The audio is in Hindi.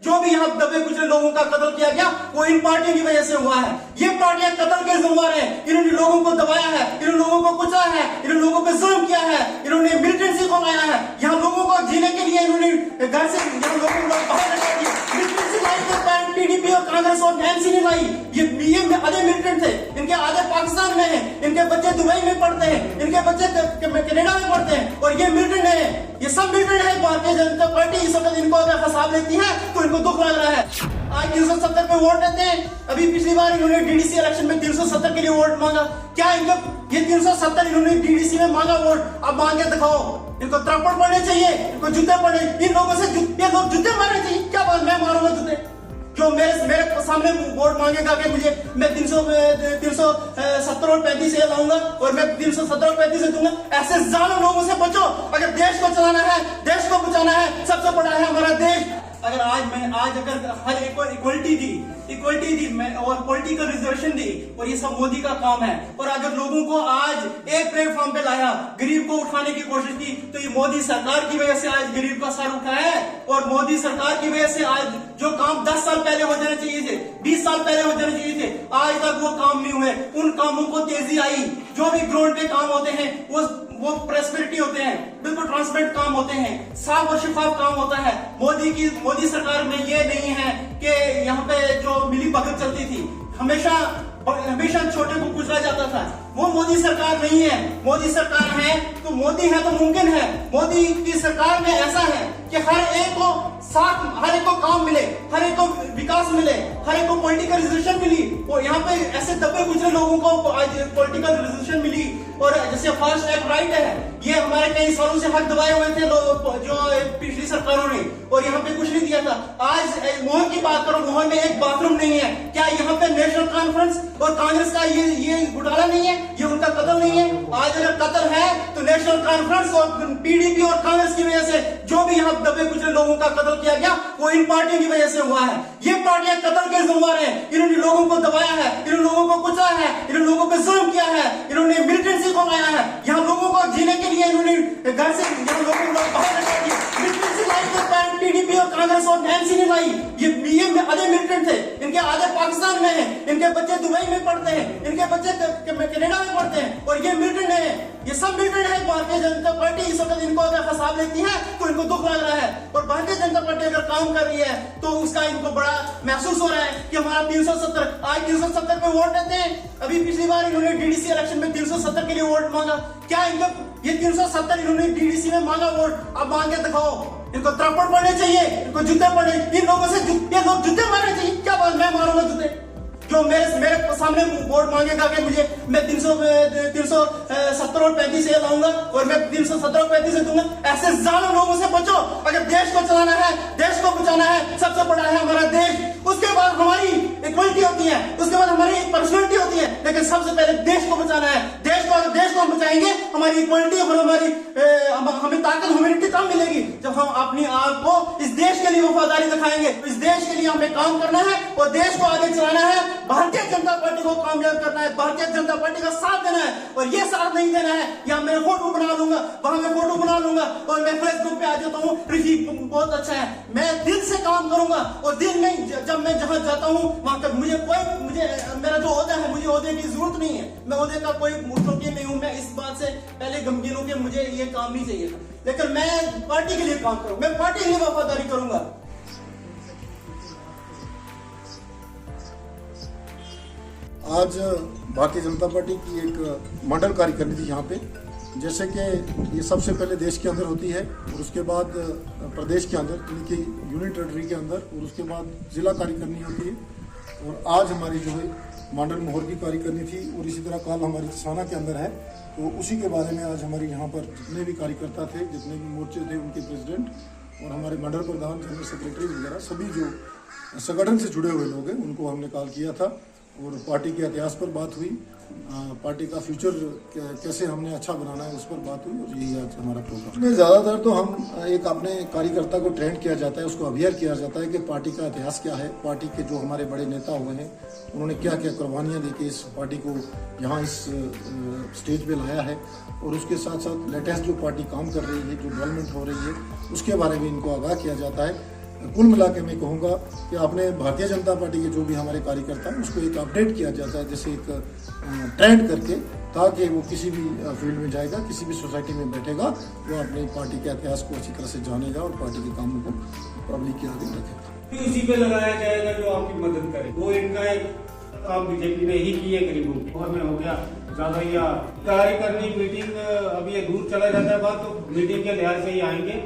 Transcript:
जो भी यहाँ दबे कुचले लोगों का कत्ल किया गया वो इन पार्टियों की वजह से हुआ है। ये पार्टियां कत्ल के जिम्मेदार हैं। इन्होंने लोगों को दबाया है, इन्होंने लोगों को कुचला है, इन्होंने लोगों पे जुल्म किया है, इन्होंने मिलिटेंसी को लाया है। यहाँ लोगों को जीने के लिए इन्होंने घर से यहाँ लोगों को बाहर निकाल दिया। मिलिटेंसी लाई तो पीडीपी और कांग्रेस और एमसी ने लाई। ये आधे मिलिटेंट थे, इनके आधे पाकिस्तान में हैं, इनके बच्चे दुबई में पढ़ते हैं, इनके बच्चे कनाडा में पढ़ते हैं और ये मिलिटेंट है। ये सब मिलिटेंट है। भारतीय जनता पार्टी इस वक्त इनको अगर फसाद लेती है तो इनको दुख लग रहा है। आज 370 पे वोट देते हैं। अभी पिछली बार इन्होंने डीडीसी इलेक्शन में 370 के लिए वोट मांगा। क्या इनका ये 370 इन्होंने डीडीसी में मांगा वोट, अब मांग के दिखाओ। इनको थप्पड़ पड़ने चाहिए, इनको जूते पड़े। इन लोगों से ये लोग जूते मारने चाहिए। क्या बात, मैं मारूंगा जूते? जो मेरे सामने वोट मांगेगा कि मैं 370 और 35 से लाऊंगा और मैं 370 और 35 से दूंगा। ऐसे जालिम लोगों से बचो। अगर देश को चलाना है, देश को बचाना है, सबसे बड़ा है हमारा देश। अगर अगर हर एक को इक्वलिटी दी मैं और पॉलिटिकल रिजर्वेशन दी और ये सब मोदी का काम है। और अगर लोगों को आज एक प्लेटफॉर्म पे लाया, गरीब को उठाने की कोशिश की, तो ये मोदी सरकार की वजह से आज गरीब का सर उठा है। और मोदी सरकार की वजह से आज जो काम 10 साल पहले हो जाने चाहिए थे, 20 साल पहले हो जाने चाहिए थे, आज तक वो काम नहीं हुए। उन कामों को तेजी आई। जो भी ग्राउंड पे काम होते हैं वो प्रेस्पेरिटी होते हैं, बिल्कुल ट्रांसपेरेंट काम होते हैं, साफ और शिफाफ काम होता है। मोदी सरकार में ये नहीं है कि यहाँ पे जो मिली भगत चलती थी, हमेशा छोटे को कुचला जाता था। वो मोदी सरकार नहीं है। मोदी सरकार है तो मोदी है तो मुमकिन है। मोदी की सरकार में ऐसा है कि हर एक को साथ, हर एक को काम मिले, हर एक को विकास मिले, हर एक को पॉलिटिकल रिजर्वेशन मिली। और यहाँ पे ऐसे दबे कुचले लोगों को आज पॉलिटिकल रिजर्वेशन मिली। और जैसे फास्ट ट्रैक राइट है, ये हमारे कई सालों से हक दबाए हुए थे लोग जो पिछली सरकारों ने, और यहाँ पे कुछ नहीं दिया था। आज मोहन की बात करो, मोहन में एक बाथरूम नहीं है। क्या यहाँ पे नेशनल कॉन्फ्रेंस और कांग्रेस का ये घोटाला नहीं है? ये उनका कत्ल नहीं है? आज अगर कत्ल है तो नेशनल कॉन्फ्रेंस और पीडीपी और कांग्रेस की वजह से जो भी यहाँ दबे कुचले लोगों का कत्ल किया गया वो इन पार्टियों की वजह से हुआ है। ये पार्टियां कत्ल के जिम्मेदार हैं। इन्होंने लोगों को दबाया है, इन्होंने लोगों को कुचला है, इन्होंने लोगों पे जुल्म किया है, इन्होंने मिलिटेंसी को लाया है। यहाँ लोगों को जीने के लिए इन्होंने घर से यहाँ लोगों को बाहर निकाल दिया। मिलिटेंसी लाई तो पीडीपी और कांग्रेस और एमसी ने लाई। ये आधे मिलिटेंट थे, इनके आधे पाकिस्तान में हैं, इनके बच्चे दुबई में पढ़ते हैं, इनके बच्चे कनाडा में पढ़ते हैं और ये मिलिटेंट है। ये सब मिलिटेंट है। भारतीय जनता पार्टी इस वक्त इनको अगर फसाद लेती है तो इनको दुख लग रहा है। और भारतीय जनता पार्टी अगर काम कर रही है तो उसका इनको बड़ा महसूस हो रहा है कि हमारा 370 आज 370 पे वोट देते हैं। अभी पिछली बार इन्होंने डीडीसी इलेक्शन में 370 के लिए वोट मांगा। क्या इनका ये 370 इन्होंने डीडीसी में मांगा वोट, अब मांग के दिखाओ। इनको थप्पड़ पड़ने चाहिए, इनको जूते पड़े। इन लोगों से ये लोग जूते मारने चाहिए। क्या बात, मैं मारूंगा जूते? जो मेरे सामने वोट मांगेगा कि मैं 370 और 35 से लाऊंगा और मैं 370 और 35 से दूंगा। ऐसे जालिम लोगों से बचो। अगर देश को चलाना है, देश को बचाना है, सबसे बड़ा है हमारा देश। उसके बाद हमारी इक्वलिटी होती है, उसके बाद हमारी पर्सनैलिटी होती है, लेकिन सबसे पहले देश को बचाना है। देश को हम बचाएंगे, हमारी इक्वलिटी और हमें ताकत, ह्यूमैनिटी तब मिलेगी जब हम अपनी आप को इस देश के लिए वफादारी दिखाएंगे। इस देश के लिए हमें काम करना है और देश को आगे चलाना है। भारतीय जनता पार्टी को कामयाब करना है, भारतीय जनता पार्टी का साथ देना है। और ये साथ नहीं देना है, यहाँ मैं फोटो बना लूंगा, वहां मैं फोटो बना लूंगा और मैं फेसबुक पे आ जाता हूँ, रफीक बहुत अच्छा है। मैं दिल से काम करूंगा और दिल में जब मैं जहां जाता हूँ वहां का मुझे मेरा जो ओहदा है, मुझे ओहदे की जरूरत नहीं है। मैं ओहदे का कोई मुतलकी नहीं हूँ। मैं इस बात से पहले गमगीन हूं कि मुझे ये काम नहीं चाहिए था, लेकिन मैं पार्टी के लिए काम करूँ, मैं पार्टी के लिए वफादारी करूंगा। आज भारतीय जनता पार्टी की एक मंडल कार्यकारिणी थी यहाँ पे। जैसे कि ये सबसे पहले देश के अंदर होती है और उसके बाद प्रदेश के अंदर, यानी कि यूनियन टेरिटरी के अंदर, और उसके बाद जिला कार्यकारिणी होती है। और आज हमारी जो है मंडल मोहर की कार्यकारिणी थी और इसी तरह कल हमारी साना के अंदर है। तो उसी के बारे में आज हमारे यहाँ पर जितने भी कार्यकर्ता थे, जितने भी मोर्चे थे, उनके प्रेसिडेंट और हमारे मंडल प्रधान, जनरल सेक्रेटरी वगैरह सभी जो संगठन से जुड़े हुए लोग हैं उनको हमने कॉल किया था और पार्टी के इतिहास पर बात हुई, पार्टी का फ्यूचर कैसे हमने अच्छा बनाना है उस पर बात हुई। और यही आज हमारा प्रोग्राम में ज़्यादातर तो हम एक अपने कार्यकर्ता को ट्रेंड किया जाता है, उसको अवेयर किया जाता है कि पार्टी का इतिहास क्या है, पार्टी के जो हमारे बड़े नेता हुए हैं उन्होंने क्या क्या कुर्बानियाँ दी के इस पार्टी को यहाँ इस स्टेज पे लाया है। और उसके साथ साथ लेटेस्ट जो पार्टी काम कर रही है, जो डेवलपमेंट हो रही है, उसके बारे में इनको आगाह किया जाता है। कुल मिला के मैं कहूँगा कि अपने भारतीय जनता पार्टी के जो भी हमारे कार्यकर्ता हैं उसको एक अपडेट किया जाता है, जैसे एक ट्रेंड करके, ताकि वो किसी भी फील्ड में जाएगा, किसी भी सोसाइटी में बैठेगा, वो अपनी पार्टी के इतिहास को अच्छी तरह से जानेगा और पार्टी के कामों को पब्लिक के आगे रखेगा। फिर उसी पे लगाया जाएगा जो आपकी मदद करे। वो इनका एक काम बीजेपी ने ही की है गरीबों की। और में हो गया ज्यादा या तैयारी करनी मीटिंग, अभी ये दूर चला जाता है बात, तो मीटिंग के लिहाज से ही आएंगे।